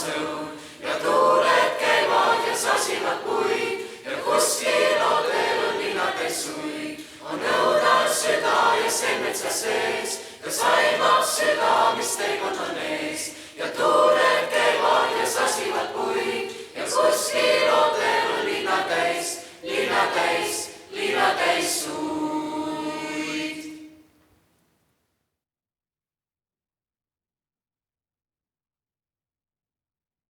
puhas õun ja tuuled käivad ja sasivad puid ja kuskil oodel on linnatäis suid. On õunal süda ja see metsa sees, kas aimab süda, mis teekond on ees ja tuuled käivad ja sasivad puid ja kuskil oodel on linnatäis suid.